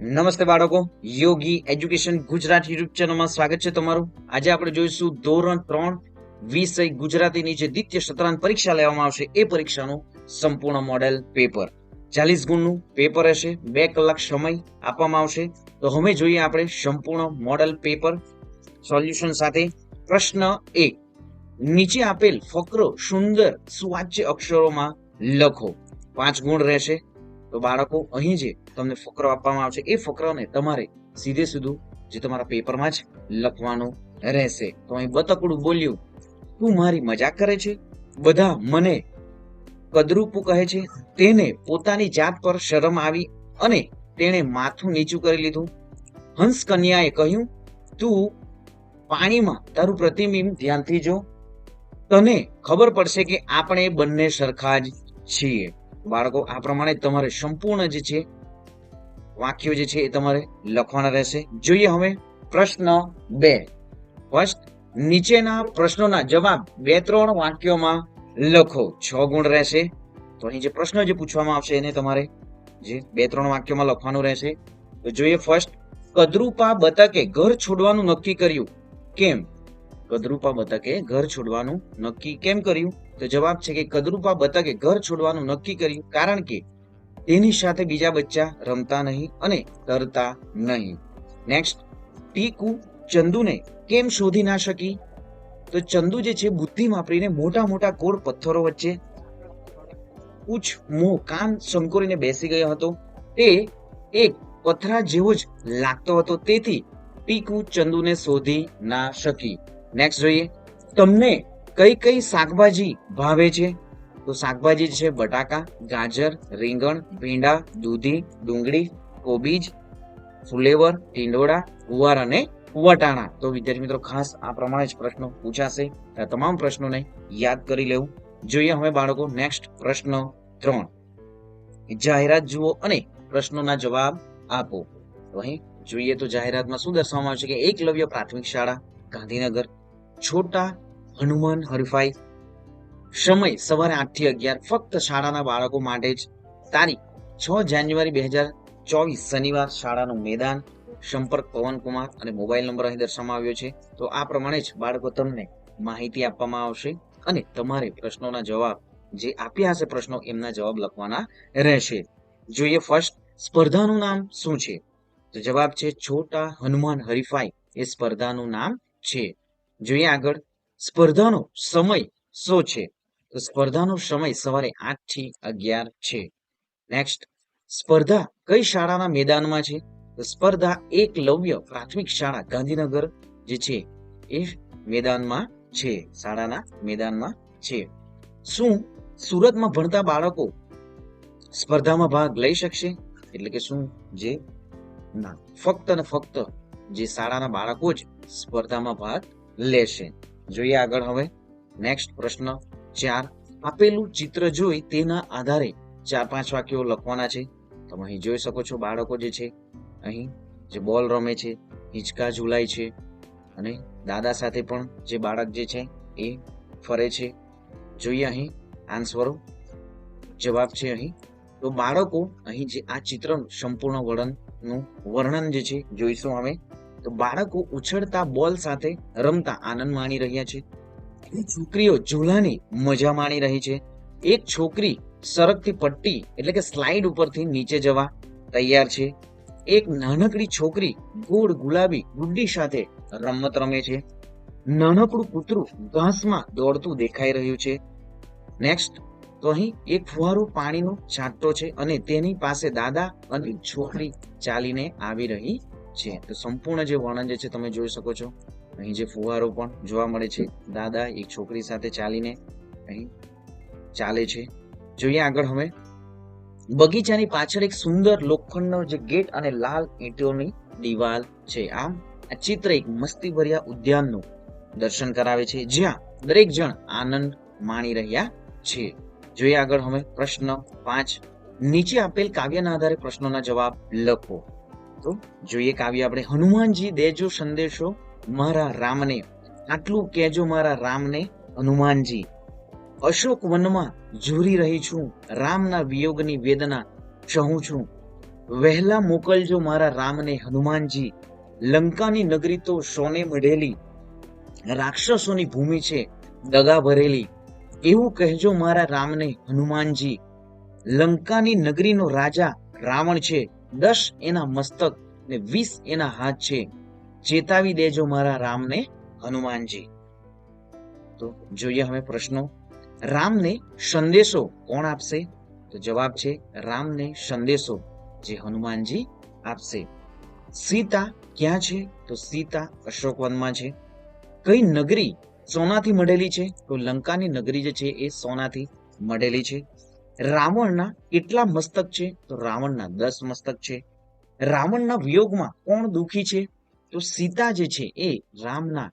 નમસ્તે બાળકો, યોગી education Gujarat YouTube ચેનલમાં સ્વાગત છે તમારું. આજે આપણે જોઈશું ધોરણ 3 વિષય ગુજરાતીની જે દ્વિતીય સત્રાંત પરીક્ષા લેવામાં આવશે એ પરીક્ષાનું સંપૂર્ણ મોડેલ પેપર 40 ગુણનું પેપર હશે. 2 કલાક સમય આપવામાં આવશે. તો હવે જોઈએ આપણે સંપૂર્ણ મોડેલ પેપર સોલ્યુશન સાથે. પ્રશ્ન 1, નીચે આપેલ ફકરો સુંદર સુવાચ્ય અક્ષરોમાં લખો. 5 ગુણ રહેશે. તો બાળકો, અહીં જે તમને ફકરો આપવામાં આવશે એ ફકરાને તમારે સીધે સીધું જે તમારા પેપરમાં જ લખવાનું રહેશે. તો અહીં બતકડું બોલ્યું, તું મારી મજાક કરે છે, બધા મને કદરૂપું કહે છે. તેને પોતાની જાત પર શરમ આવી અને તેણે માથું નીચું કરી લીધું. હંસ કન્યાએ કહ્યું, તું પાણીમાં તારું પ્રતિબિંબ ધ્યાનથી જો, તને ખબર પડશે કે આપણે બંને સરખા જ છીએ. બાળકો, આ પ્રમાણે તમારે સંપૂર્ણ જે છે વાક્યો જે છે એ તમારે લખવાના રહેશે. જોઈએ હવે પ્રશ્ન 2. ફર્સ્ટ, નીચેના પ્રશ્નોના જવાબ 2-3 વાક્યોમાં લખો. 6 ગુણ રહેશે. તો અહીં જે પ્રશ્ન જે પૂછવામાં આવશે એને તમારે જે 2-3 વાક્યોમાં લખવાનું રહેશે. તો જોઈએ ફર્સ્ટ, કદરૂપા બતકે ઘર છોડવાનું નક્કી કર્યું. કેમ? કદરૂપા બતકે ઘર છોડવાનું નક્કી કેમ કર્યું? તો જવાબ છે કે કદરૂપા બતકે ઘર છોડવાનું નક્કી કર્યું કારણ કે તેની સાથે બીજા બચ્ચા રમતા નહીં અને તરતા નહીં. નેક્સ્ટ, ટીકુ ચંદુને કેમ શોધી ના શકી? તો ચંદુ જે છે બુદ્ધિ વાપરીને મોટા મોટા કોર પથ્થરો વચ્ચે પૂછ મોં કાન સંકોરીને બેસી ગયો હતો. તે એક પથરા જેવો જ લાગતો હતો, તેથી ટીકુ ચંદુને શોધી ના શકી. નેક્સ્ટ જોઈએ, તમને કઈ કઈ શાકભાજી ભાવે છે? તો શાકભાજી છે બટાકા, ગાજર, રીંગણ, ભીંડા, દૂધી, ડુંગળી, કોબીજ, ફુલેવર, ટીંડોળા, ગુવાર અને વટાણા. તો વિદ્યાર્થી મિત્રો, ખાસ આ પ્રમાણે જ પ્રશ્નો પૂછાશે. આ તમામ પ્રશ્નોને યાદ કરી લેવું. જોઈએ હવે બાળકો નેક્સ્ટ પ્રશ્ન 3. જાહેરાત જુઓ અને પ્રશ્નોના જવાબ આપો. તો અહીં જોઈએ તો જાહેરાતમાં શું દર્શાવવામાં આવશે કે એકલવ્ય પ્રાથમિક શાળા ગાંધીનગર, છોટા હનુમાન હરીફાઈ, સમય સવારે 8 થી 11, ફક્ત શાળાના બાળકો માટે જ, તારીખ 6 જાન્યુઆરી 2024 શનિવાર, શાળાનું મેદાન, સંપર્ક પવનકુમાર અને મોબાઈલ નંબર અહીં દર્શાવવામાં આવ્યો છે. તો આ પ્રમાણે જ બાળકો તમને માહિતી આપવામાં આવશે અને તમારે પ્રશ્નોના જવાબ જે આપ્યા હશે પ્રશ્નો એમના જવાબ લખવાના રહેશે. જોઈએ ફર્સ્ટ, સ્પર્ધાનું નામ શું છે? તો જવાબ છે છોટા હનુમાન હરીફાઈ એ સ્પર્ધાનું નામ છે. જોઈએ આગળ, સ્પર્ધાનો સમય શું છે? તો સ્પર્ધાનો સમય સવારે 8 થી 11 છે. નેક્સ્ટ, સ્પર્ધા કઈ શાળાના મેદાનમાં છે? તો સ્પર્ધા એકલવ્ય પ્રાથમિક શાળા ગાંધીનગર જે છે એ મેદાનમાં છે, શાળાના મેદાનમાં છે. શું સુરતમાં ભણતા બાળકો સ્પર્ધામાં ભાગ લઈ શકશે? એટલે કે શું જે ના, ફક્ત ને ફક્ત જે શાળાના બાળકો જ સ્પર્ધામાં ભાગ લેશે. જોઈએ આગળ હવે નેક્સ્ટ પ્રશ્ન 4. આપેલું ચિત્ર જોઈ તેના આધારે 4-5 વાક્યો લખવાના છે. તમે અહીં જોઈ શકો છો બાળકો જે છે અહીં જે બોલ રમે છે, હિંચકા ઝૂલાય છે અને દાદા સાથે પણ જે બાળક જે છે એ ફરે છે. જોઈએ અહીં આન્સરો, જવાબ છે અહીં. તો બાળકો અહીં જે આ ચિત્રનું સંપૂર્ણ વર્ણન જે છે જોઈશું હવે. તો બાળકો ઉછળતા બોલ સાથે રમતા આનંદ માણી રહ્યા છે. છોકરીઓ ઝૂલાની મજા માણી રહી છે. એક છોકરી સરકતી પટ્ટી એટલે કે સ્લાઇડ ઉપરથી નીચે જવા તૈયાર છે. એક નાનકડી છોકરી ગોળ ગુલાબી ગુડ્ડી સાથે રમત રમે છે. નાનકડું કૂતરું ઘાસમાં દોડતું દેખાઈ રહ્યું છે. નેક્સ્ટ, તો અહીં એક ફુવારો પાણીનો છાંટતો છે અને તેની પાસે દાદા અને છોકરી ચાલીને આવી રહી છે. તો સંપૂર્ણ જે વર્ણન જે છે તમે જોઈ શકો છો. અહીં જે ફુવારો પણ જોવા મળે છે, દાદા એક છોકરી સાથે ચાલીને અહીં ચાલે છે. જોઈએ આગળ હવે, બગીચાની પાછળ એક સુંદર લોખંડનો જે ગેટ અને લાલ ઈંટોની દિવાલ છે. આમ આ ચિત્ર એક મસ્તીભર્યા ઉદ્યાનનું દર્શન કરાવે છે જ્યાં દરેક જણ આનંદ માણી રહ્યા છે. જોઈએ આગળ હવે પ્રશ્ન 5. નીચે આપેલ કાવ્યના આધારે પ્રશ્નોના જવાબ લખો. તો જોઈએ કાવ્ય આપણે, હનુમાનજી દેજો સંદેશો મારા રામને, આટલું કહેજો મારા રામને હનુમાનજી. અશોક વનમાં ઝૂરી રહી છું, રામના વિયોગની વેદના સહું છું. વહેલા મોકલજો મારા રામને હનુમાનજી, લંકાની નગરી તો સોને મઢેલી, રાક્ષસોની ભૂમિ છે દગા ભરેલી, એવું કહેજો મારા રામને હનુમાનજી, લંકાની નગરીનો રાજા રાવણ છે, 10 એના મસ્તક ને 20 એના હાથ છે, ચેતાવી દેજો મારા રામને હનુમાનજી. તો જોઈએ હવે પ્રશ્નો. રામને સંદેશો કોણ આપશે? તો જવાબ છે રામને સંદેશો જે હનુમાનજી આપશે. સીતા ક્યાં છે? તો સીતા અશોકવનમાં છે. કઈ નગરી સોનાથી મઢેલી છે? તો લંકાની નગરી જે છે એ સોનાથી મઢેલી છે. રાવણના કેટલા મસ્તક છે? તો રાવણના 10 મસ્તક છે. રાવણના વિયોગમાં કોણ દુઃખી છે? તો સીતા જે છે એ રામના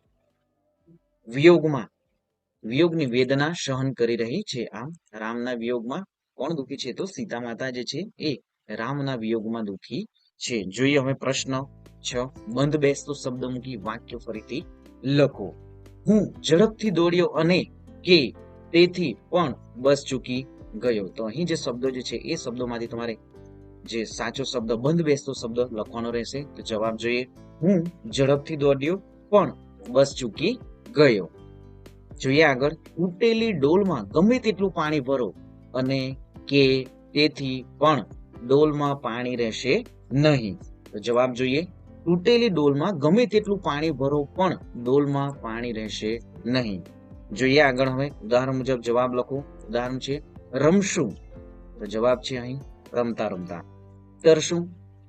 વિયોગની વેદના સહન કરી રહી છે. આમ રામના વિયોગમાં કોણ દુઃખી છે? તો સીતા માતા જે છે એ રામના વિયોગમાં દુઃખી છે. જોઈએ હવે પ્રશ્ન 6. બંધ બેસતો શબ્દ મૂકી વાક્ય ફરીથી લખો. હું ઝડપથી દોડ્યો અને કે તેથી પણ બસ ચૂકી ગયો. તો અહીં જે શબ્દો જે છે એ શબ્દોમાંથી તમારે જે સાચો શબ્દ બંધ બેસતો શબ્દ લખવાનો રહેશે. તો જવાબ જોઈએ. હું ઝડપથી દોડ્યો પણ બસ ચૂકી ગયો. જોઈએ આગળ. તૂટેલી ડોલમાં ગમે તેટલું પાણી ભરો અને કે તેથી પણ ડોલમાં પાણી રહેશે નહીં. તો જવાબ જોઈએ. તૂટેલી ડોલમાં ગમે તેટલું પાણી ભરો પણ ડોલમાં પાણી રહેશે નહીં. જોઈએ આગળ હવે ઉદાહરણ મુજબ જવાબ લખો. ઉદાહરણ છે રમશું. તો જવાબ છે અહીં રમતા રમતા. ઉતરશું.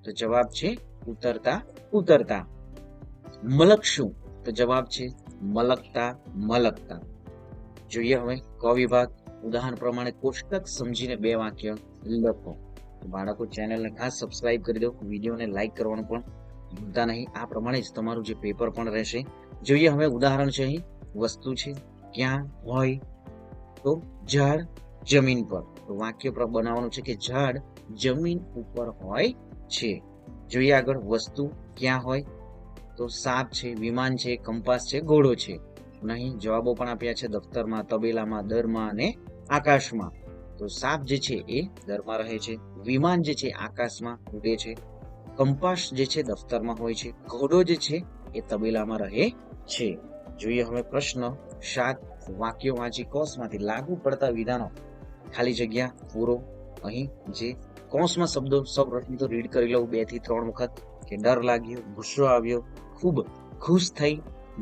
તો જવાબ છે ઉતરતા ઉતરતા. મલકશું. તો જવાબ છે મલકતા મલકતા. જોઈએ હવે ક વિભાગ. ઉદાહરણ પ્રમાણે કોષ્ટક સમજીને 2 વાક્ય લખો. બાળકો ચેનલને ખાસ સબસ્ક્રાઇબ કરી દો, વિડીયોને લાઈક કરવાનું પણ ભૂલતા નહીં. આ પ્રમાણે જ તમારું જે પેપર પણ રહેશે. જોઈએ હવે ઉદાહરણ છે અહીં વસ્તુ છે ક્યાં હોય? તો ઝાડ જમીન પર. તો વાક્ય બનાવવાનું છે કે ઝાડ જમીન ઉપર હોય છે. જોઈએ આગળ. વસ્તુ ક્યાં હોય? તો સાપ છે, વિમાન છે, કંપાસ છે, ઘોડો છે. અહીં જવાબો પણ આપ્યા છે દફતરમાં, તબેલામાં, દરમાં અને આકાશમાં. તો સાપ જે છે એ દરમાં રહે છે, વિમાન જે છે આકાશમાં ઉડે છે, કંપાસ જે છે દફતરમાં હોય છે, ઘોડો જે છે એ તબેલામાં રહે છે. જોઈએ હવે પ્રશ્ન 7. વાક્યો વાંચી કૌંસમાંથી લાગુ પડતા વિધાનો ખાલી જગ્યા પૂરો. અહીં જે કૌંસમાં શબ્દો સૌપ્રથમ તો રીડ કરી લઉં 2 થી 3 વખત. કે ડર લાગ્યો, ગુસ્સો આવ્યો, ખૂબ ખુશ થઈ,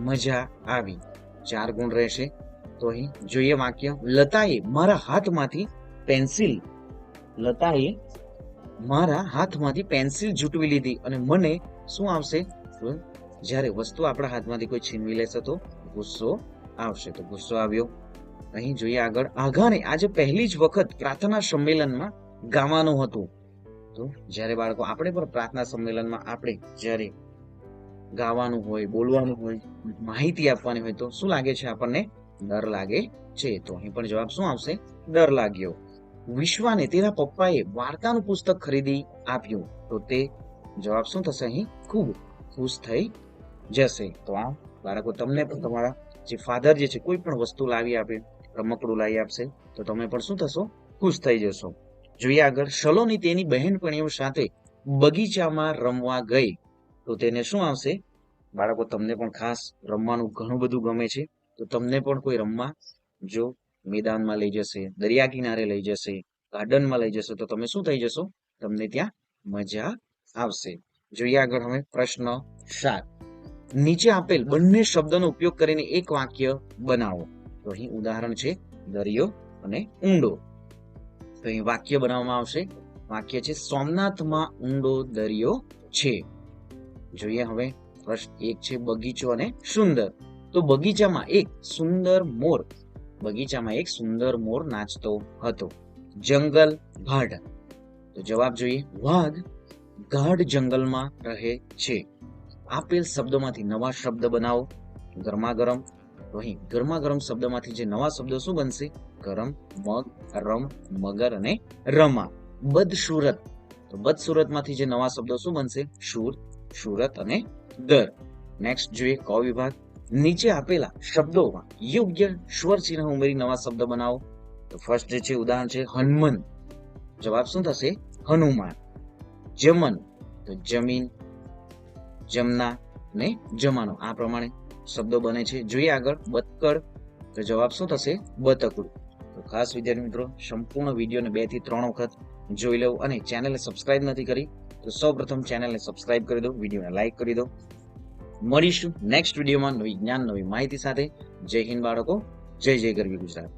મજા આવી. 4 ગુણ રહેશે. તો અહીં જોઈએ વાક્ય. લતાએ મારા હાથમાંથી પેન્સિલ ઝૂંટવી લીધી અને મને શું આવશે? તો જ્યારે વસ્તુ આપણા હાથમાંથી કોઈ છીનવી લેશે તો ગુસ્સો આવશે. તો ગુસ્સો આવ્યો. અહીં જોઈએ આગળ. આઘાને આજે પહેલી જ વખત પ્રાર્થના સંમેલનમાં ગાવાનું હતું. તો જ્યારે બાળકો આપણે પણ પ્રાર્થના સંમેલનમાં આપણે જ્યારે ગાવાનું હોય, બોલવાનું હોય, માહિતી આપવાની હોય તો શું લાગે છે આપણને? ડર લાગે છે. તો અહીં પણ જવાબ શું આવશે? ડર લાગ્યો. વિશ્વાને તેના પપ્પાએ વાર્તાનું પુસ્તક ખરીદી આપ્યું. તો તે જવાબ શું થશે અહીં? ખૂબ ખુશ થઈ જશે. તો આ બાળકો તમને પણ તમારા જે ફાધર જે છે કોઈ પણ વસ્તુ લાવી આપે, રમકડું લાવી આપશે તો તમે પણ શું થશો? ખુશ થઈ જશો. જોઈએ આગળ. સલોની તેની બહેનપણીઓ સાથે બગીચામાં રમવા ગઈ. તો તેને શું આવશે? બાળકો તમને પણ ખાસ રમવાનું ઘણું બધું ગમે છે તો તમને પણ કોઈ રમવા જો મેદાનમાં લઈ જશે, દરિયા કિનારે લઈ જશે, ગાર્ડનમાં લઈ જશે તો તમે શું થઈ જશો? તમને ત્યાં મજા આવશે. જોઈએ આગળ હવે પ્રશ્ન 7. નીચે આપેલ બંને શબ્દનો ઉપયોગ કરીને એક વાક્ય બનાવો. તો અહીં ઉદાહરણ છે દરિયો અને ઊંડો. તો અહીં વાક્ય બનાવવામાં આવશે. વાક્ય છે સોમનાથમાં ઊંડો દરિયો છે. જોઈએ હવે પ્રશ્ન 1 છે બગીચો અને સુંદર. તો બગીચામાં એક સુંદર મોર નાચતો હતો. જંગલ ગાઢ. તો જવાબ જોઈએ. વાઘ ગાઢ જંગલમાં રહે છે. આપેલ શબ્દોમાંથી નવા શબ્દ બનાવો. ગરમા ગરમ. તો અહીં ગરમા ગરમ શબ્દમાંથી જે નવા શબ્દો શું બનશે? ગરમ, મગ, રમ, મગર અને રમા. બદસુરત. તો બદસુરતમાંથી જે નવા શબ્દો શું બનશે? શૂર, સુરત અને દર. નેક્સ્ટ જોઈએ ક વિભાગ. નીચે આપેલા શબ્દોમાં યોગ્ય સ્વર ચિહ્ન ઉમેરી નવા શબ્દ બનાવો. તો ફર્સ્ટ જે છે ઉદાહરણ છે હનુમન. જવાબ શું થશે? હનુમાન. જમન તો જમીન, જમના ને જમાનો આ પ્રમાણે શબ્દો બને છે. જોઈએ આગળ. બતકડ તો જવાબ શું થશે? બતકડું. તો ખાસ વિદ્યાર્થી મિત્રો સંપૂર્ણ વિડીયોને 2 થી 3 વખત જોઈ લેવું અને ચેનલને સબસ્ક્રાઇબ નથી કરી તો સૌપ્રથમ ચેનલને સબસ્ક્રાઇબ કરી દો, વિડીયોને લાઈક કરી દો. મળીશું નેક્સ્ટ વિડીયોમાં નવી જ્ઞાન નવી માહિતી સાથે. જય હિન્દ બાળકો, જય જય ગરવી ગુજરાત.